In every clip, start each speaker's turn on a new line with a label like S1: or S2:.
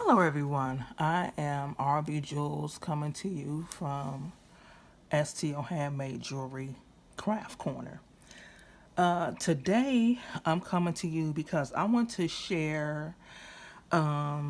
S1: Hello everyone, I am RB Jules coming to you from STO Handmade Jewelry Craft Corner. Today I'm coming to you because I want to share cabochons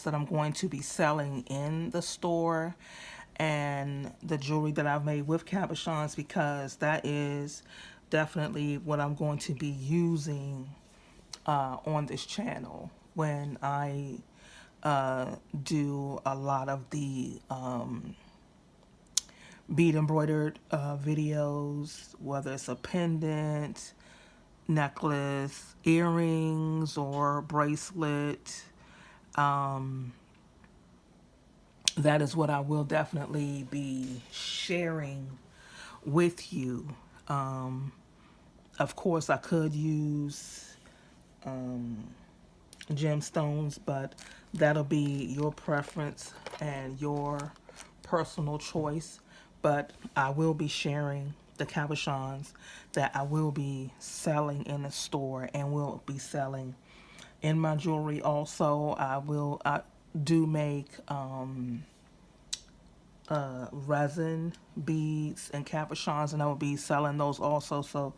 S1: that I'm going to be selling in the store and the jewelry that I've made with cabochons, because that is definitely what I'm going to be using on this channel when I do a lot of the bead embroidered videos, whether it's a pendant, necklace, earrings, or bracelet. That is what I will definitely be sharing with you. Of course, I could use gemstones, but that'll be your preference and your personal choice. But I will be sharing the cabochons that I will be selling in the store and will be selling in my jewelry. Also, I do make resin beads and cabochons, and I will be selling those also. So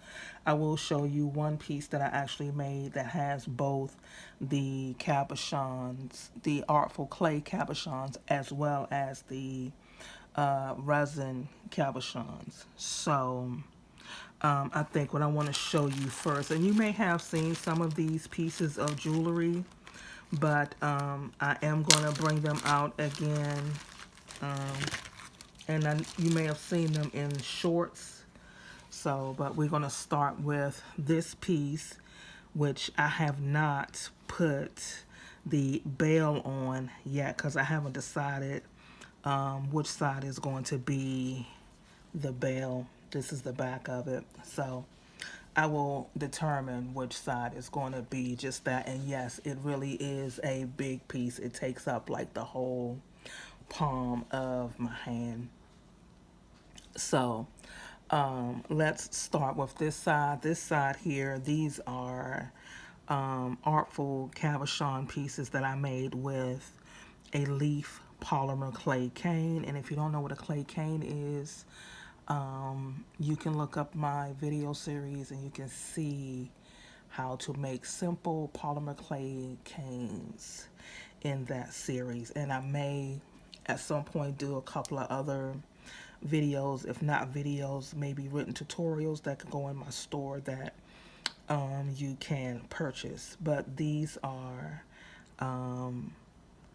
S1: I will show you one piece that I actually made that has both the cabochons, the Artful clay cabochons, as well as the resin cabochons. So I think what I want to show you first, and you may have seen some of these pieces of jewelry, but I am going to bring them out again. And you may have seen them in shorts. So, but we're going to start with this piece, which I have not put the bail on yet because I haven't decided which side is going to be the bail. This is the back of it. So I will determine which side is going to be just that. And yes, it really is a big piece. It takes up like the whole palm of my hand. So let's start with this side. This side here, these are Artful cabochon pieces that I made with a leaf polymer clay cane. And if you don't know what a clay cane is, you can look up my video series and you can see how to make simple polymer clay canes in that series. And I may at some point do a couple of other videos, if not videos, maybe written tutorials that could go in my store that you can purchase. But these are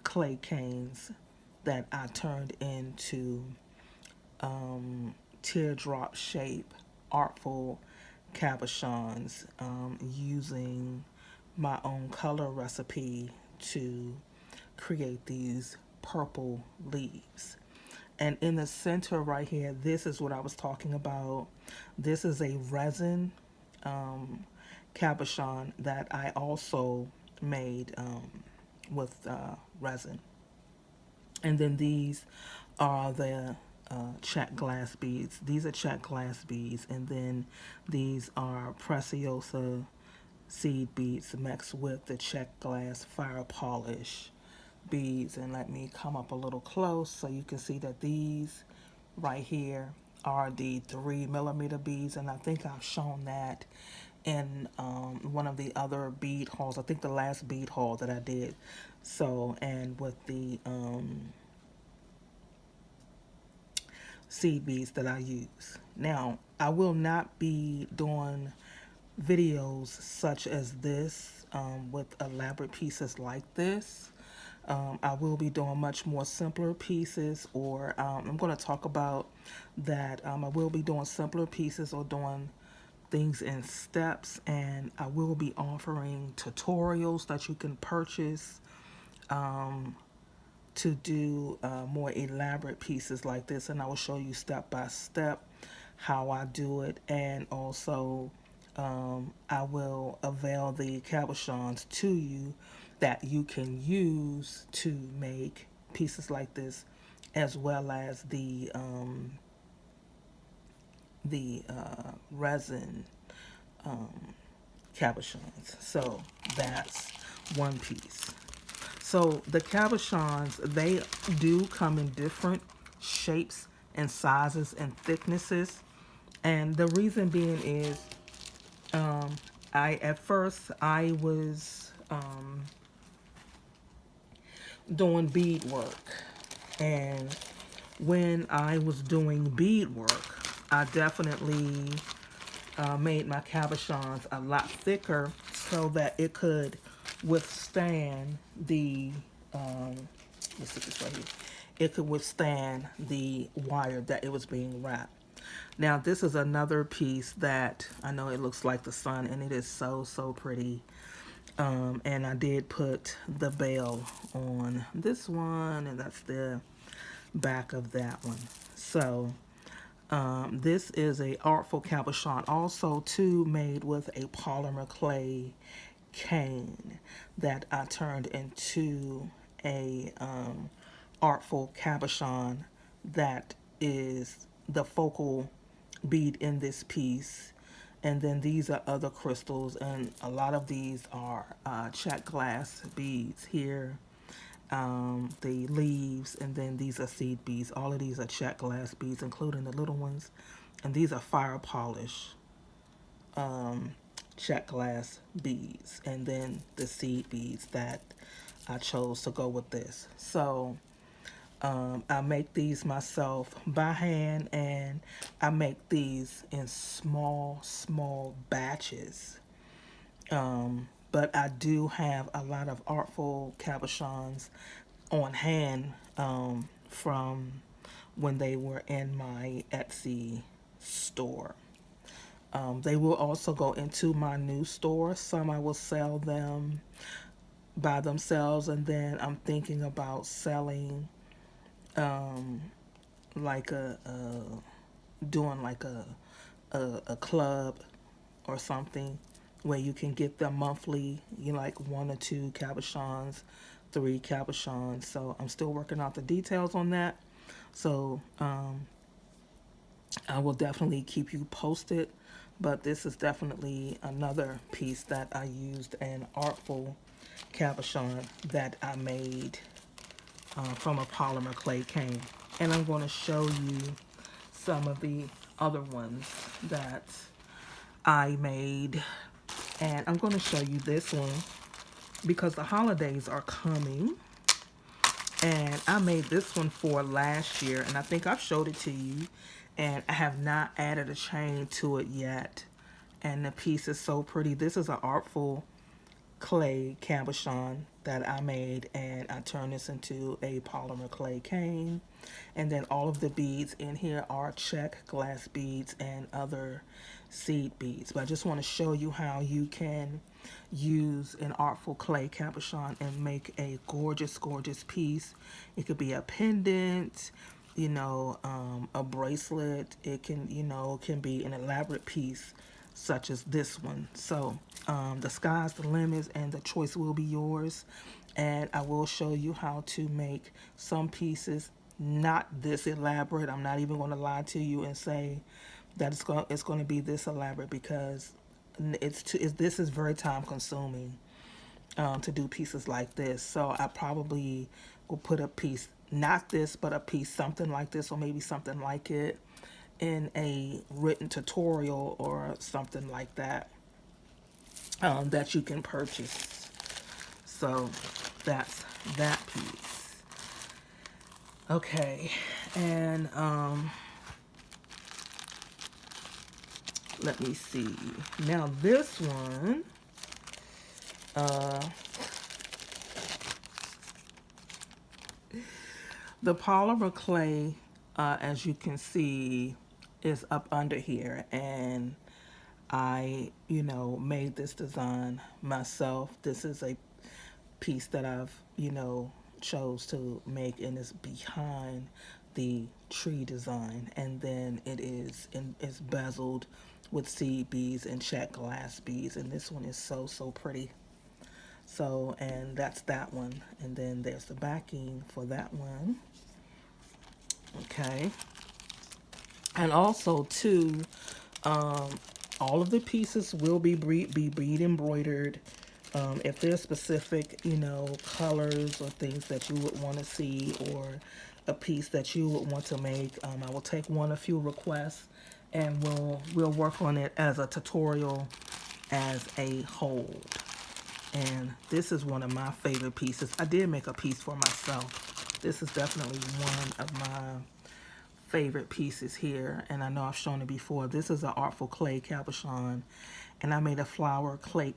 S1: clay canes that I turned into teardrop shape Artful cabochons using my own color recipe to create these purple leaves. And in the center right here, this is what I was talking about. This is a resin cabochon that I also made with resin. And then these are the check glass beads. These are check glass beads. And then these are preciosa seed beads mixed with the check glass fire polish beads. And let me come up a little close so you can see that these right here are the 3mm beads, and I think I've shown that in one of the other bead hauls. I think the last bead haul that I did. So, and with the seed beads that I use. Now, I will not be doing videos such as this with elaborate pieces like this. I will be doing much more simpler pieces, or I'm going to talk about that. I will be doing simpler pieces or doing things in steps, and I will be offering tutorials that you can purchase to do more elaborate pieces like this, and I will show you step by step how I do it. And also I will avail the cabochons to you that you can use to make pieces like this, as well as the resin cabochons. So that's one piece. So the cabochons, they do come in different shapes and sizes and thicknesses. And the reason being is, at first I was doing bead work. And when I was doing bead work, I definitely made my cabochons a lot thicker so that it could withstand the, let's see this right here, it could withstand the wire that it was being wrapped. Now this is another piece that I know it looks like the sun, and it is so pretty. And I did put the bell on this one, and that's the back of that one. So this is a Artful cabochon, also too made with a polymer clay cane that I turned into a Artful cabochon that is the focal bead in this piece. And then these are other crystals, and a lot of these are check glass beads here, the leaves, and then these are seed beads. All of these are check glass beads, including the little ones, and these are fire polish check glass beads, and then the seed beads that I chose to go with this. So I make these myself by hand, and I make these in small batches. But I do have a lot of Artful cabochons on hand from when they were in my Etsy store. They will also go into my new store. Some I will sell them by themselves, and then I'm thinking about selling like doing like a club or something where you can get them monthly, you know, like 1 or 2 cabochons, 3 cabochons. So I'm still working out the details on that. So I will definitely keep you posted, but this is definitely another piece that I used, an Artful cabochon that I made from a polymer clay cane. And I'm going to show you some of the other ones that I made. And I'm going to show you this one because the holidays are coming. And I made this one for last year, and I think I've showed it to you. And I have not added a chain to it yet. And the piece is so pretty. This is an Artful clay cabochon that I made, and I turned this into a polymer clay cane. And then all of the beads in here are check glass beads and other seed beads. But I just want to show you how you can use an Artful clay cabochon and make a gorgeous piece. It could be a pendant, you know, a bracelet. It can, you know, can be an elaborate piece such as this one. So the sky's the limit, and the choice will be yours. And I will show you how to make some pieces not this elaborate. I'm not even going to lie to you and say that it's going to be this elaborate, because this is very time consuming to do pieces like this. So I probably will put a piece, not this, but a piece something like this, or maybe something like it, in a written tutorial or something like that that you can purchase. So that's that piece. Okay, and let me see. Now this one, the polymer clay, as you can see, is up under here, and I, you know, made this design myself. This is a piece that I've, you know, chose to make, and it's behind the tree design, and then it's bezeled with seed beads and check glass beads, and this one is so pretty. So, and that's that one, and then there's the backing for that one. Okay, and also too, all of the pieces will be bead embroidered. If there's specific, colors or things that you would want to see, or a piece that you would want to make, I will take a few requests, and we'll work on it as a tutorial as a whole. And this is one of my favorite pieces. I did make a piece for myself. This is definitely one of my favorite pieces here, and I know I've shown it before. This is an Artful clay cabochon, and I made a flower clay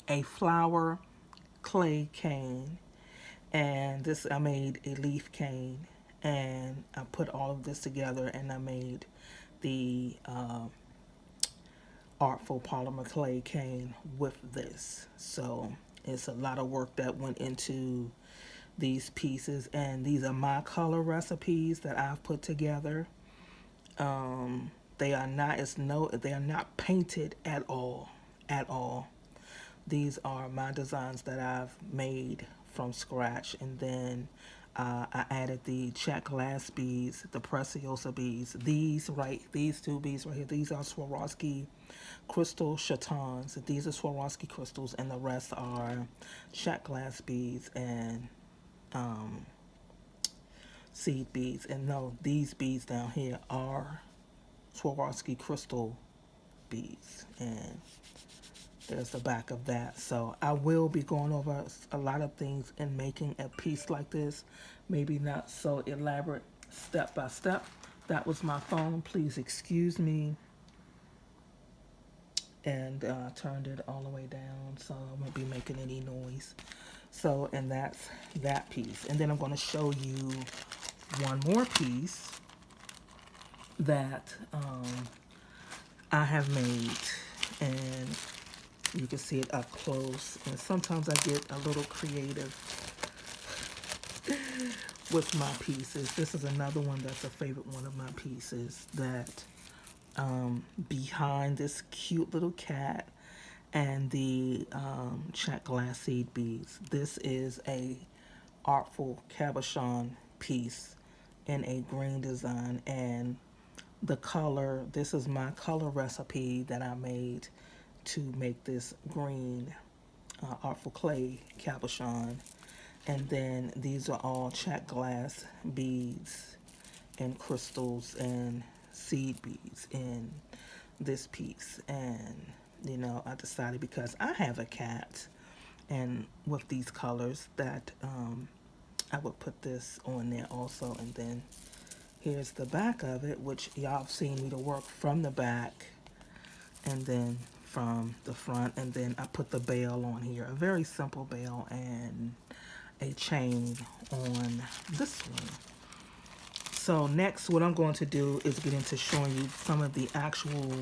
S1: a flower clay cane, and this I made a leaf cane, and I put all of this together, and I made the Artful polymer clay cane with this. So it's a lot of work that went into these pieces, and these are my color recipes that I've put together. They are not painted at all, at all. These are my designs that I've made from scratch, and then I added the check glass beads, the preciosa beads. These two beads right here, these are Swarovski crystal chatons. These are Swarovski crystals, and the rest are check glass beads and seed beads. And no, these beads down here are Swarovski crystal beads, and there's the back of that. So I will be going over a lot of things in making a piece like this, maybe not so elaborate step by step. That was my phone, please excuse me. And turned it all the way down so I won't be making any noise. So, and that's that piece. And then I'm going to show you one more piece that I have made, and you can see it up close. And sometimes I get a little creative with my pieces. This is another one that's a favorite one of my pieces, that behind this cute little cat and the check glass seed beads, this is a Artful cabochon piece in a green design, and the color, this is my color recipe that I made to make this green Artful clay cabochon. And then these are all check glass beads and crystals and seed beads in this piece. And I decided, because I have a cat, and with these colors, that I would put this on there also. And then here's the back of it, which y'all have seen me to work from the back and then from the front. And then I put the bell on here, a very simple bell, and a chain on this one. So next, what I'm going to do is get into showing you some of the actual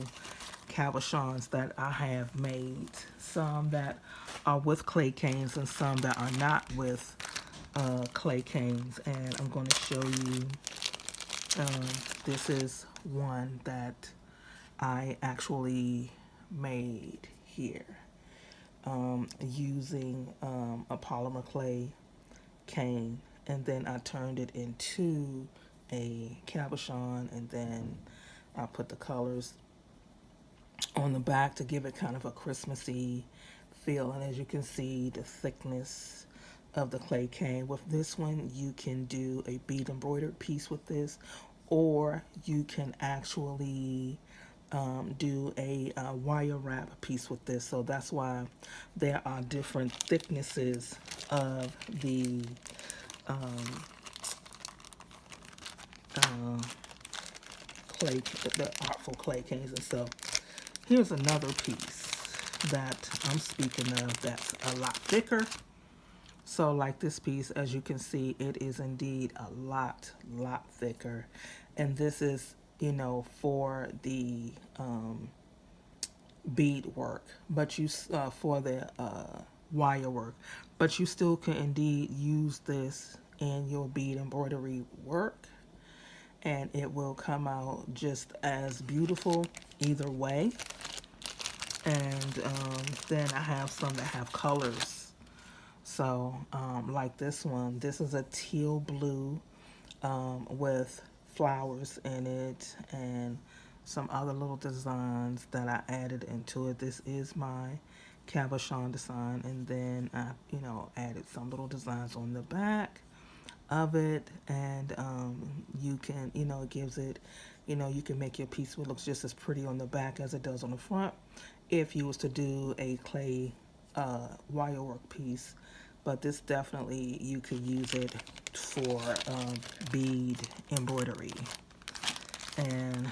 S1: cabochons that I have made. Some that are with clay canes and some that are not with clay canes. And I'm going to show you, this is one that I actually made here using a polymer clay cane, and then I turned it into a cabochon, and then I put the colors on the back to give it kind of a Christmassy feel. And as you can see, the thickness of the clay cane. With this one, you can do a bead embroidered piece with this, or you can actually do a wire wrap piece with this. So that's why there are different thicknesses of the the Artful clay canes. And so here's another piece that I'm speaking of that's a lot thicker. So like this piece, as you can see, it is indeed a lot thicker. And this is, for the bead work, but you for the wire work, but you still can indeed use this in your bead embroidery work, and it will come out just as beautiful either way. And then I have some that have colors. So like this one, this is a teal blue with flowers in it and some other little designs that I added into it. This is my cabochon design, and then I, added some little designs on the back of it, and you can, it gives it, you can make your piece that looks just as pretty on the back as it does on the front if you was to do a clay wire work piece. But this definitely, you could use it for bead embroidery. And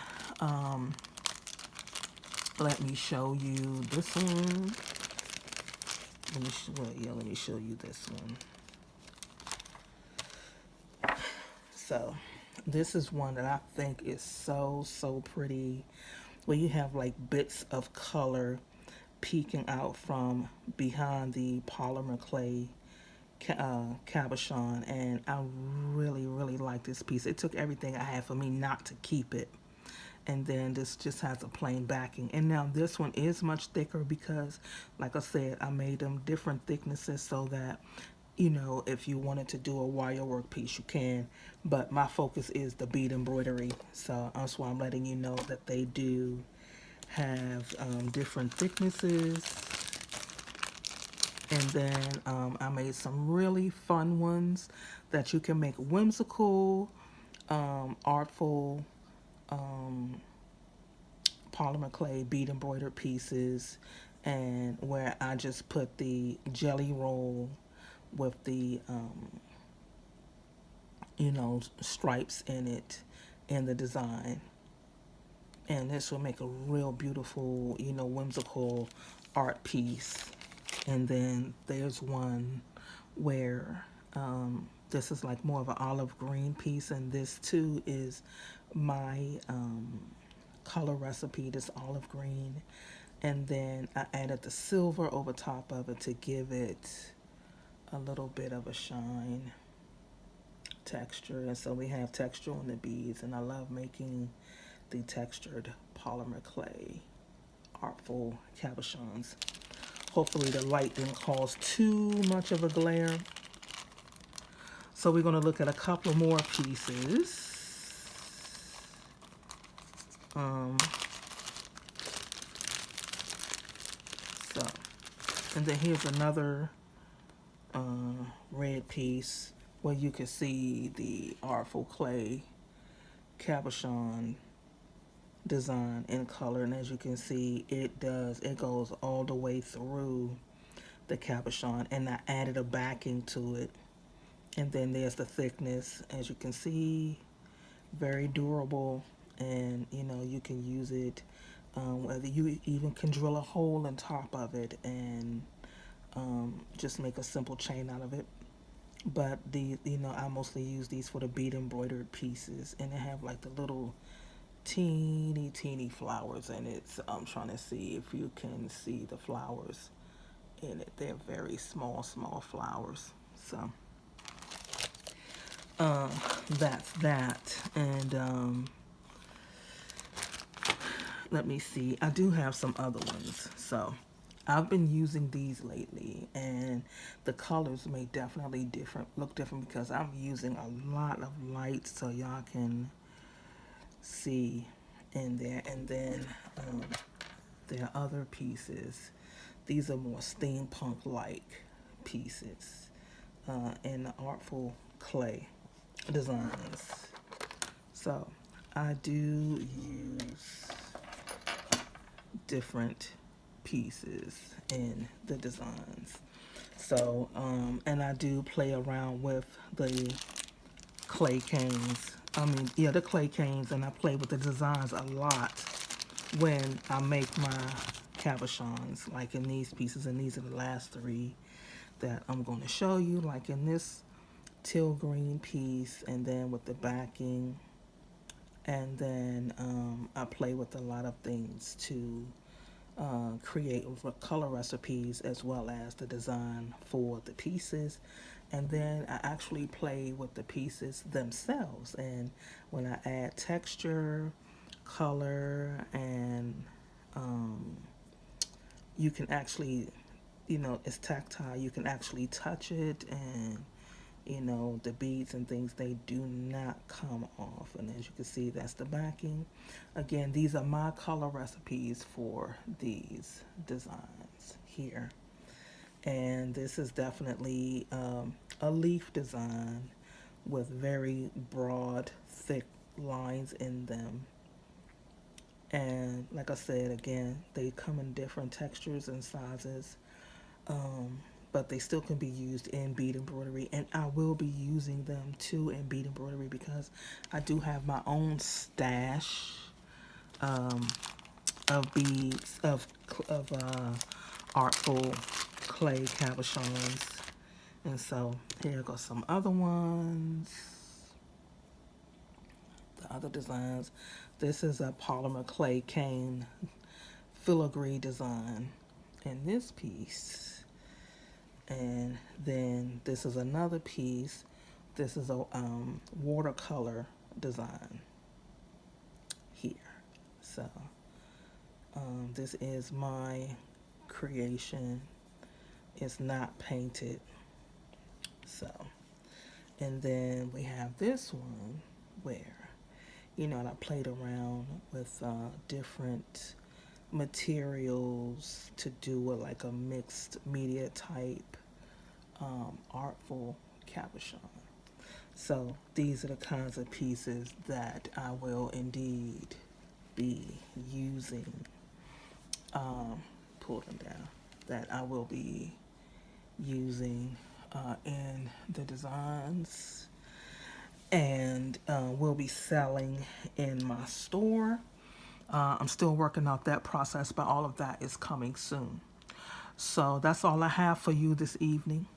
S1: let me show you this one. Let me show you this one. So this is one that I think is so pretty, where you have like bits of color peeking out from behind the polymer clay cabochon, and I really like this piece. It took everything I had for me not to keep it. And then this just has a plain backing. And now this one is much thicker because, like I said, I made them different thicknesses so that, if you wanted to do a wire work piece, you can. But my focus is the bead embroidery. So that's why I'm letting you know that they do have different thicknesses. And then I made some really fun ones that you can make whimsical, artful, polymer clay bead embroidered pieces, and where I just put the jelly roll with the stripes in it in the design. And this will make a real beautiful, whimsical art piece. And then there's one where this is like more of an olive green piece, and this too is my color recipe, this olive green. And then I added the silver over top of it to give it a little bit of a shine texture. And so we have texture on the beads, and I love making the textured polymer clay Artful cabochons. Hopefully the light didn't cause too much of a glare. So we're going to look at a couple more pieces. And then here's another red piece where you can see the Artful clay cabochon design in color, and as you can see, it goes all the way through the cabochon, and I added a backing to it. And then there's the thickness, as you can see, very durable, and you can use it whether you even can drill a hole in top of it and just make a simple chain out of it. But I mostly use these for the bead embroidered pieces, and they have like the little teeny flowers in it. So I'm trying to see if you can see the flowers in it. They're very small flowers. So that's that. And let me see, I do have some other ones. So I've been using these lately, and the colors may definitely look different because I'm using a lot of light so y'all can see in there. And then there are other pieces. These are more steampunk-like pieces in the Artful clay designs. So I do use different pieces in the designs. So and I do play around with the clay canes. The clay canes, and I play with the designs a lot when I make my cabochons, like in these pieces. And these are the last three that I'm going to show you, like in this teal green piece, and then with the backing. And then I play with a lot of things to create color recipes as well as the design for the pieces. And then I actually play with the pieces themselves, and when I add texture, color, and you can actually, it's tactile, you can actually touch it, and the beads and things, they do not come off. And as you can see, that's the backing. Again, these are my color recipes for these designs here. And this is definitely a leaf design with very broad, thick lines in them. And like I said, again, they come in different textures and sizes, but they still can be used in bead embroidery. And I will be using them too in bead embroidery because I do have my own stash of beads of Artful clay cabochons. And so here go some other ones. The other designs. This is a polymer clay cane filigree design in this piece. And then this is another piece. This is a watercolor design here. So this is my creation. It's not painted. So, and then we have this one where, you know, I played around with different materials to do a, like a mixed media type artful cabochon. So these are the kinds of pieces that I will indeed be using. Pull them down. That I will be using in the designs and will be selling in my store. I'm still working out that process, but all of that is coming soon. So that's all I have for you this evening.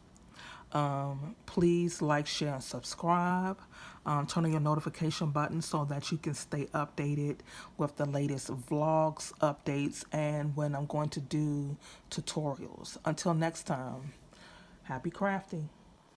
S1: Please like, share, and subscribe. Turn on your notification button so that you can stay updated with the latest vlogs, updates, and when I'm going to do tutorials. Until next time, happy crafting.